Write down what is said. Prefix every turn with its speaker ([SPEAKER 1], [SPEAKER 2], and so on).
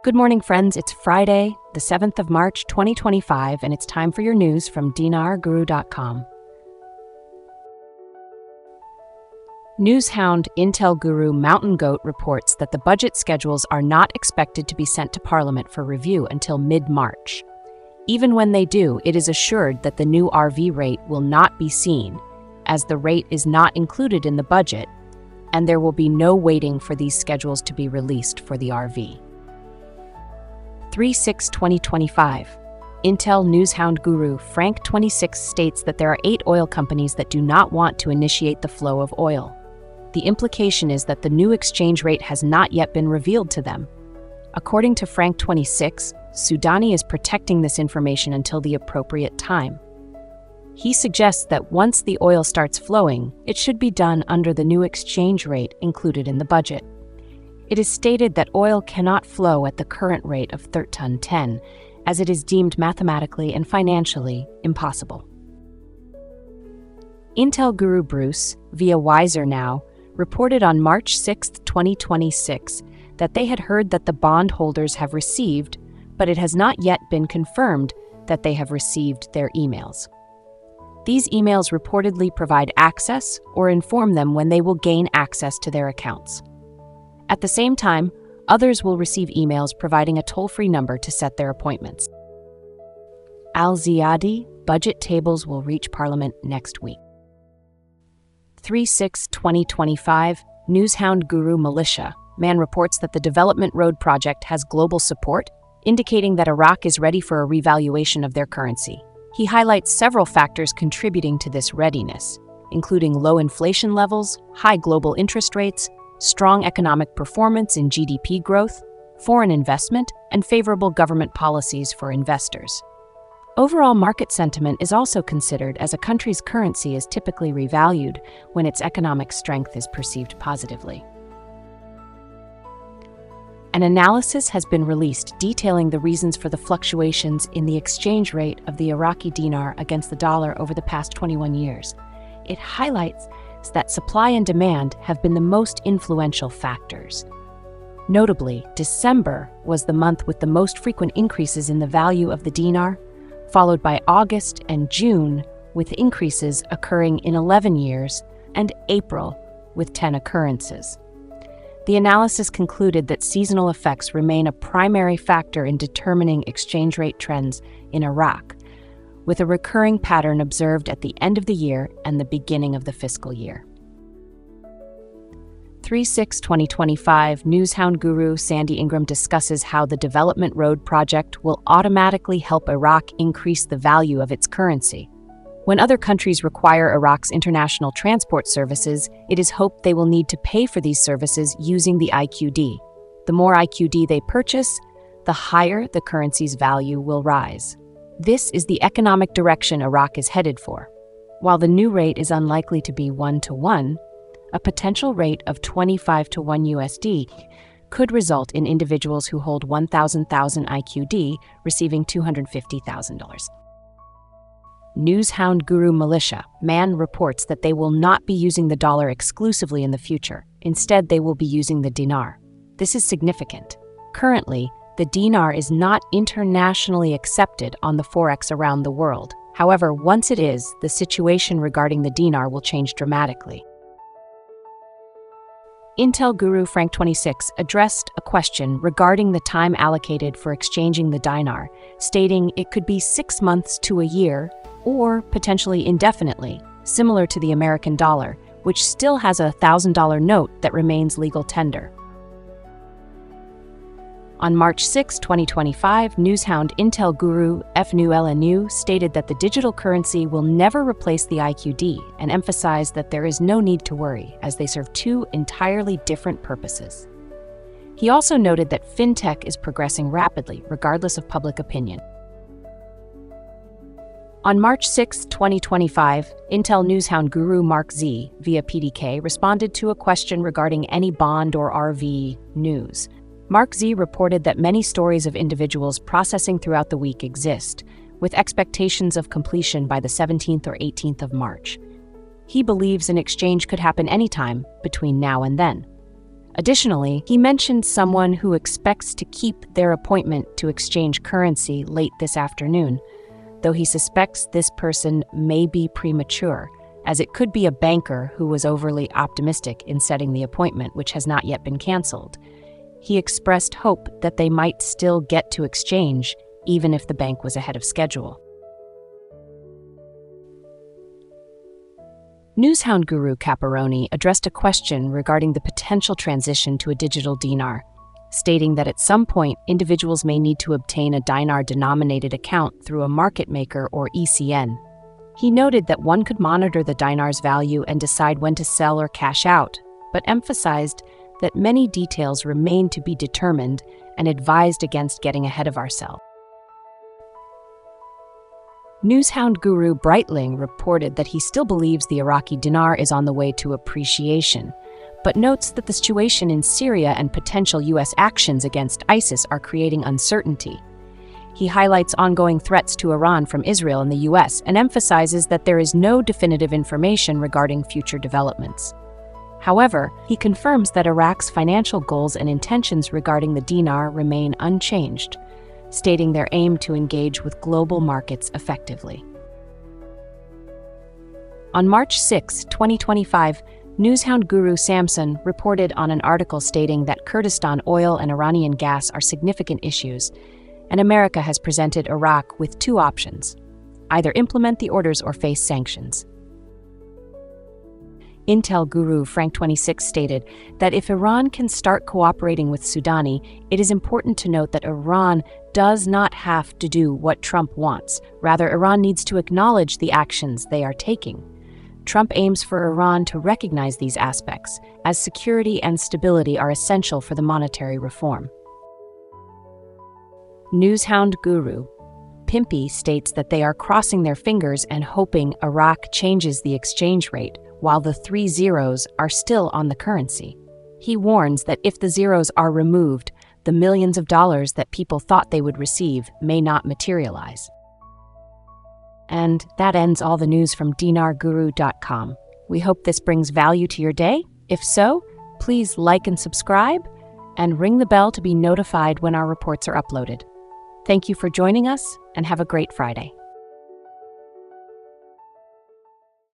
[SPEAKER 1] Good morning, friends. It's Friday, the 7th of March, 2025, and it's time for your news from dinarguru.com. Newshound Intel guru Mountain Goat reports that the budget schedules are not expected to be sent to Parliament for review until mid-March. Even when they do, it is assured that the new RV rate will not be seen, as the rate is not included in the budget, and there will be no waiting for these schedules to be released for the RV. 3/6/2025. Intel Newshound guru Frank26 states that there are 8 oil companies that do not want to initiate the flow of oil. The implication is that the new exchange rate has not yet been revealed to them. According to Frank26, Sudani is protecting this information until the appropriate time. He suggests that once the oil starts flowing, it should be done under the new exchange rate included in the budget. It is stated that oil cannot flow at the current rate of 13.10, as it is deemed mathematically and financially impossible. Intel guru Bruce, via Wiser Now, reported on March 6, 2026, that they had heard that the bondholders have received, but it has not yet been confirmed that they have received their emails. These emails reportedly provide access or inform them when they will gain access to their accounts. At the same time, others will receive emails providing a toll-free number to set their appointments. Al-Ziyadi, budget tables will reach Parliament next week. 3/6/2025, Newshound guru Militia Man reports that the Development Road project has global support, indicating that Iraq is ready for a revaluation of their currency. He highlights several factors contributing to this readiness, including low inflation levels, high global interest rates, strong economic performance in GDP growth, foreign investment, and favorable government policies for investors. Overall market sentiment is also considered, as a country's currency is typically revalued when its economic strength is perceived positively. An analysis has been released detailing the reasons for the fluctuations in the exchange rate of the Iraqi dinar against the dollar over the past 21 years. It highlights that supply and demand have been the most influential factors. Notably, December was the month with the most frequent increases in the value of the dinar, followed by August and June, with increases occurring in 11 years, and April, with 10 occurrences. The analysis concluded that seasonal effects remain a primary factor in determining exchange rate trends in Iraq, with a recurring pattern observed at the end of the year and the beginning of the fiscal year. 3/6/2025, Newshound guru Sandy Ingram discusses how the Development Road project will automatically help Iraq increase the value of its currency. When other countries require Iraq's international transport services, it is hoped they will need to pay for these services using the IQD. The more IQD they purchase, the higher the currency's value will rise. This is the economic direction Iraq is headed for. While the new rate is unlikely to be 1-to-1, a potential rate of 25-to-1 USD could result in individuals who hold 1,000 IQD receiving $250,000. Newshound guru Militia Man reports that they will not be using the dollar exclusively in the future. Instead, they will be using the dinar. This is significant. Currently, the dinar is not internationally accepted on the forex around the world. However, once it is, the situation regarding the dinar will change dramatically. Intel guru Frank26 addressed a question regarding the time allocated for exchanging the dinar, stating it could be 6 months to a year, or potentially indefinitely, similar to the American dollar, which still has a $1,000 note that remains legal tender. On March 6, 2025, Newshound Intel guru FNULNU stated that the digital currency will never replace the IQD and emphasized that there is no need to worry, as they serve 2 entirely different purposes. He also noted that fintech is progressing rapidly, regardless of public opinion. On March 6, 2025, Intel Newshound guru Mark Z, via PDK, responded to a question regarding any bond or RV news. Mark Z reported that many stories of individuals processing throughout the week exist, with expectations of completion by the 17th or 18th of March. He believes an exchange could happen anytime between now and then. Additionally, he mentioned someone who expects to keep their appointment to exchange currency late this afternoon, though he suspects this person may be premature, as it could be a banker who was overly optimistic in setting the appointment, which has not yet been canceled. He expressed hope that they might still get to exchange, even if the bank was ahead of schedule. Newshound guru Caparoni addressed a question regarding the potential transition to a digital dinar, stating that at some point, individuals may need to obtain a dinar-denominated account through a market maker or ECN. He noted that one could monitor the dinar's value and decide when to sell or cash out, but emphasized that many details remain to be determined and advised against getting ahead of ourselves. Newshound guru Breitling reported that he still believes the Iraqi dinar is on the way to appreciation, but notes that the situation in Syria and potential U.S. actions against ISIS are creating uncertainty. He highlights ongoing threats to Iran from Israel and the U.S. and emphasizes that there is no definitive information regarding future developments. However, he confirms that Iraq's financial goals and intentions regarding the dinar remain unchanged, stating their aim to engage with global markets effectively. On March 6, 2025, Newshound guru Samson reported on an article stating that Kurdistan oil and Iranian gas are significant issues, and America has presented Iraq with two options: either implement the orders or face sanctions. Intel guru Frank26 stated that if Iran can start cooperating with Sudani, it is important to note that Iran does not have to do what Trump wants. Rather, Iran needs to acknowledge the actions they are taking. Trump aims for Iran to recognize these aspects, as security and stability are essential for the monetary reform. Newshound guru Pimpy states that they are crossing their fingers and hoping Iraq changes the exchange rate, while the 3 zeros are still on the currency. He warns that if the zeros are removed, the millions of dollars that people thought they would receive may not materialize. And that ends all the news from dinarguru.com. We hope this brings value to your day. If so, please like and subscribe, and ring the bell to be notified when our reports are uploaded. Thank you for joining us, and have a great Friday.